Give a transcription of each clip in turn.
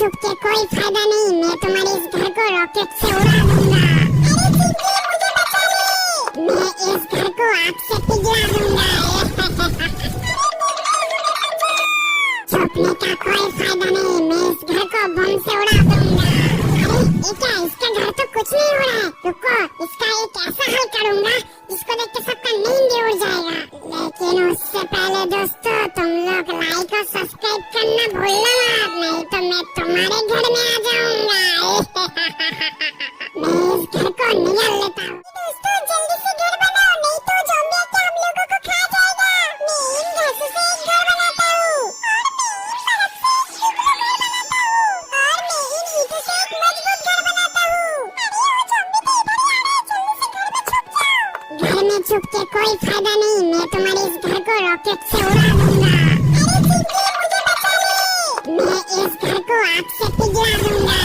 छुप के कोई फायदा नहीं, मैं तुम्हारे इस घर को रॉकेट से उड़ा दूंगा। अरे चींटी मुझे बचाइए, मैं इस घर को आग से पिघला दूंगा। छुपने का कोई फायदा नहीं, मैं इस घर को बम से उड़ा दूंगा। अरे ये क्या, इसका घर तो कुछ नहीं हो रहा है। रुको, इसका एक ऐसा हल करूंगा जिसको देख के सबका नींद ही उड़ जाएगा। लेकिन उससे पहले दोस्तों, तुम लोग लाइक और सब्सक्राइब करना भूलना मत, नहीं तो मैं तुम्हारे घर में आ जाऊंगा। मैं इस घर को निगल लेता हूँ। दोस्तों जल्दी से घर बनाओ, नहीं तो ज़ॉम्बी आके हम लोगों को खा जाएगा। मैं इन घासों से एक घर बनाता हूँ, और मैं इन ईंटों से एक मजबूत घर बनाता हूँ। अरे वो ज़ॉम्बी तो इधर ही आ रहे हैं, जल्दी से घर में छुप जाओ। घर में छुप के कोई फायदा नहीं, मैं तुम्हारे इस घर को रॉकेट से उड़ा दूंगा। अरे चींटी मुझे बचाइए, मैं इस घर को आग से पिघला दूंगा।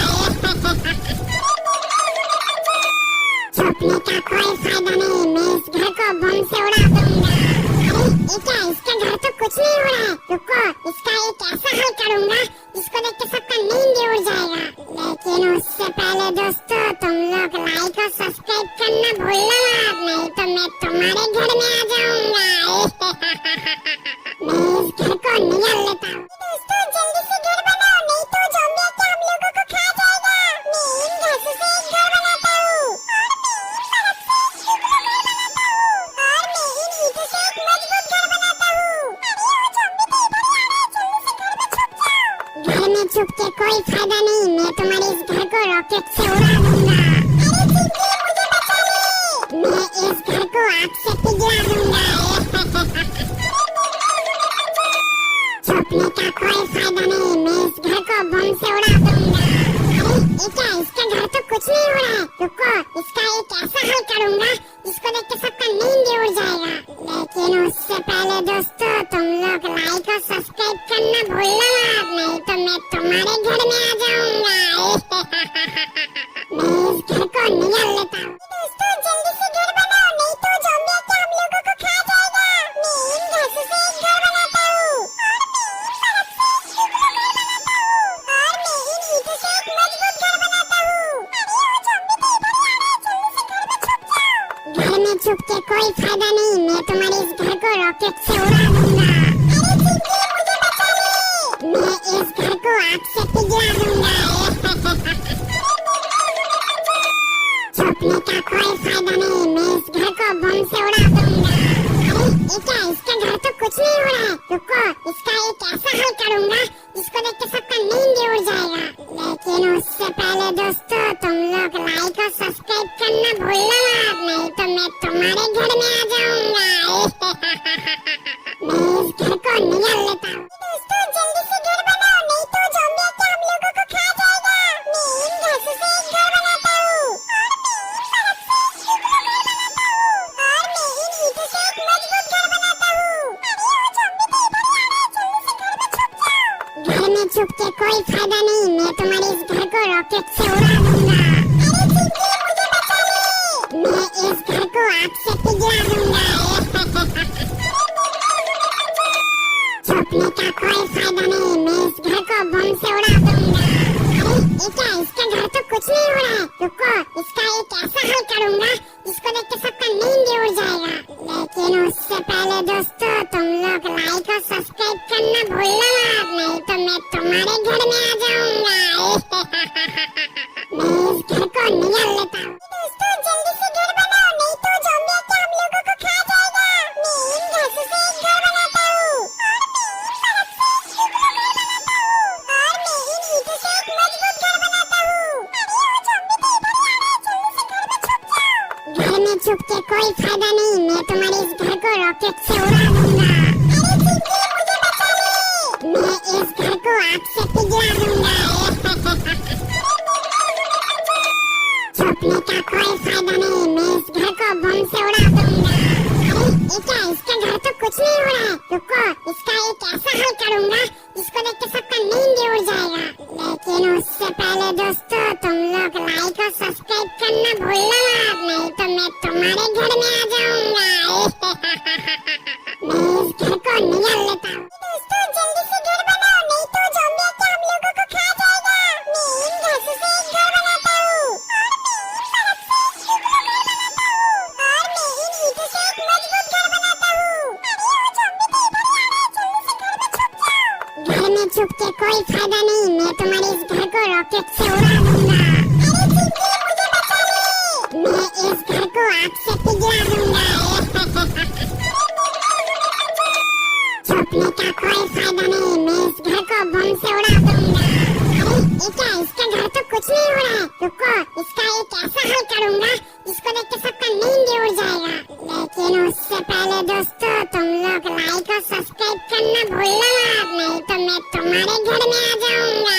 छुपने का कोई फायदा नहीं, मैं इस घर को बम से उड़ा दूंगा। अरे ये क्या, इसका घर तो कुछ नहीं हो रहा है। रुको, इसका एक ऐसा हल करूंगा जिसको देख के सबका नींद ही उड़ जाएगा। लेकिन उससे पहले दोस्तों, तुम लोग लाइक और सब्सक्राइब करना भूलना मत, नहीं तो मैं तुम्हारे घर में आ जाऊंगा। मैं इस घर को निगल लेता हूँ। दोस्तों जल्दी से घर बनाओ, नहीं तो ज़ॉम्बी आके हम लोगों को खा जाएगा। मैं इन घासों से एक घर बनाता हूँ, और मैं इन ईंटों से एक मजबूत घर बनाता हूँ। अरे वो ज़ॉम्बी तो इधर ही आ रहे हैं, जल्दी से घर में छुप जाओ। घर में छुप के कोई फायदा नहीं, मैं तुम्हारे इस घर को रॉकेट से उड़ा दूंगा। अरे चींटी मुझे बचाइए, मैं इस घर को आग से पिघला दूंगा। छुपने का कोई फायदा नहीं, मैं इस घर को बम से उड़ा दूंगा। अरे ये क्या, इसका घर तो कुछ नहीं हो रहा है। रुको, इसका एक ऐसा हल करूंगा जिसको देख के सबका नींद ही उड़ जाएगा। लेकिन उससे पहले दोस्तों, तुम लोग लाइक और सब्सक्राइब करना भूलना मत, नहीं तो मैं तुम्हारे घर में आ जाऊंगा। मैं इस घर को निगल लेता हूँ। दोस्तों जल्दी से घर बनाओ, नहीं तो ज़ॉम्बी आके हम लोगों को खा जाएगा। मैं इन घासों से एक घर बनाता हूँ, और मैं इन ईंटों से एक मजबूत घर बनाता हूँ। अरे वो ज़ॉम्बी तो इधर ही आ रहे हैं, जल्दी से घर में छुप जाओ। घर में छुप के कोई फायदा नहीं, मैं तुम्हारे इस घर को रॉकेट से उड़ा दूंगा। अरे चींटी मुझे बचाइए, मैं इस घर को आग से पिघला दूंगा। छुपने का कोई फायदा नहीं, मैं इस घर को बम से उड़ा दूंगा। अरे ये क्या, इसका घर तो कुछ नहीं हो रहा है। रुको, इसका एक ऐसा हल करूंगा जिसको देख के सबका नींद ही उड़ जाएगा। लेकिन उससे पहले दोस्तों, तुम लोग लाइक और सब्सक्राइब करना भूलना मत, नहीं तो मैं तुम्हारे घर में आ जाऊंगा। मैं इस घर को निगल लेता हूँ। दोस्तों जल्दी से घर बनाओ, नहीं तो ज़ॉम्बी आके हम लोगों को खा जाएगा। मैं इन घासों से एक घर बनाता हूँ, और मैं इन ईंटों से एक मजबूत घर बनाता हूँ। अरे वो ज़ॉम्बी तो इधर ही आ रहे हैं, जल्दी से घर में छुप जाओ। घर में छुप के कोई फायदा नहीं, मैं तुम्हारे इस घर को रॉकेट से उड़ा दूंगा। अरे चींटी मुझे बचाइए, मैं इस घर को आग से पिघला दूंगा। छुपने का कोई फायदा नहीं, मैं इस घर को बम से उड़ा दूंगा। अरे ये क्या, इसका घर तो कुछ नहीं हो रहा है। रुको, इसका एक ऐसा हल करूंगा जिसको देख के सबका नींद ही उड़ जाएगा। लेकिन उससे पहले दोस्तों, तुम लोग लाइक और सब्सक्राइब करना भूलना मत, नहीं तो मैं तुम्हारे घर में आ जाऊंगा। मैं इस घर को निगल लेता हूँ। दोस्तों जल्दी से घर बनाओ, नहीं तो ज़ॉम्बी आके हम लोगों को खा जाएगा। मैं इन घासों से एक घर बनाता हूँ, और मैं इन ईंटों से एक मजबूत घर बनाता हूँ। अरे वो ज़ॉम्बी तो इधर ही आ रहे हैं, जल्दी से घर में छुप जाओ। घर में छुप के कोई फायदा नहीं, मैं तुम्हारे इस घर को रॉकेट से उड़ा दूंगा। अरे चींटी मुझे बचाइए, मैं इस घर को आग से पिघला दूंगा। छुपने का कोई फायदा नहीं, मैं इस घर को बम से उड़ा दूंगा। अरे ये क्या, इसका घर तो कुछ नहीं हो रहा है। रुको, इसका एक ऐसा हल करूंगा जिसको देख के सबका नींद ही उड़ जाएगा। लेकिन उससे पहले दोस्तों, तुम लोग लाइक और सब्सक्राइब करना भूलना मत, नहीं तो मैं तुम्हारे घर में आ जाऊंगा। मैं इस घर को निगल लेता हूँ। दोस्तों जल्दी से घर बनाओ, नहीं तो ज़ॉम्बी आके हम लोगों को खा जाएगा। में छुप के कोई फायदा नहीं, मैं तुम्हारे इस घर को रॉकेट से उड़ा दूंगा। अरे चिंकी मुझे बचाइए, मैं इस घर को आग से पिघला दूंगा। छुपने का कोई फायदा नहीं, मैं इस घर को बम से उड़ा दूंगा। अरे ये क्या, इसका घर तो कुछ नहीं हो रहा है। रुको, इसका एक ऐसा हल करूंगा जिसको देख के सबका नींद उड़ जाएगा। लेकिन उससे पहले दोस्तों, तुम लोग लाइक और सब्सक्राइब करना भूलना मत, नहीं तो मैं तुम्हारे घर में आ जाऊंगा।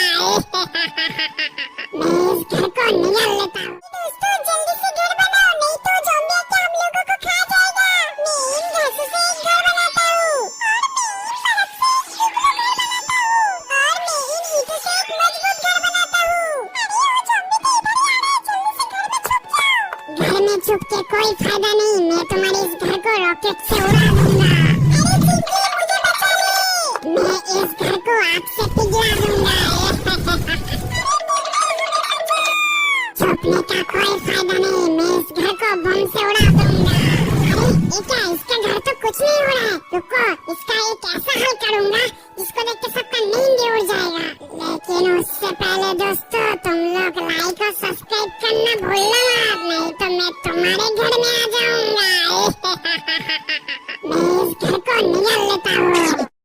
मैं इस घर को निकाल लेता हूँ। दोस्तों जल्दी से घर बनाओ, नहीं तो ज़ॉम्बी आके हम लोगों को खा जाएगा। मैं इन घासों से एक घर बनाता हूँ, और मैं इन परत से एक जुगनू घर बनाता हूँ, और मैं इन ईंटों से एक मजबूत घर बनाता हूँ। अरे वो ज़ॉम्बी तो इधर ही आ रहे हैं, जल्दी से घर में छुप जाओ। घर में छुप के कोई फायदा नहीं, मैं तुम्हारे इस घर को रॉकेट से उड़ा दूंगा। अरे चिंकी मुझे बचाइए, मैं इस घर को आग से पिघला दूंगा। छुपने का कोई फायदा नहीं, मैं इस घर को बम से उड़ा दूंगा। अरे ये क्या, इसका घर तो कुछ नहीं हो रहा है। रुको, इसका एक ऐसा हल करूंगा जिसको देख के सबका नींद उड़ जाएगा। लेकिन उससे पहले दोस्तों, तुम लोग लाइक और सब्सक्राइब करना भूलना मत, नहीं तो मैं तुम्हारे घर में आ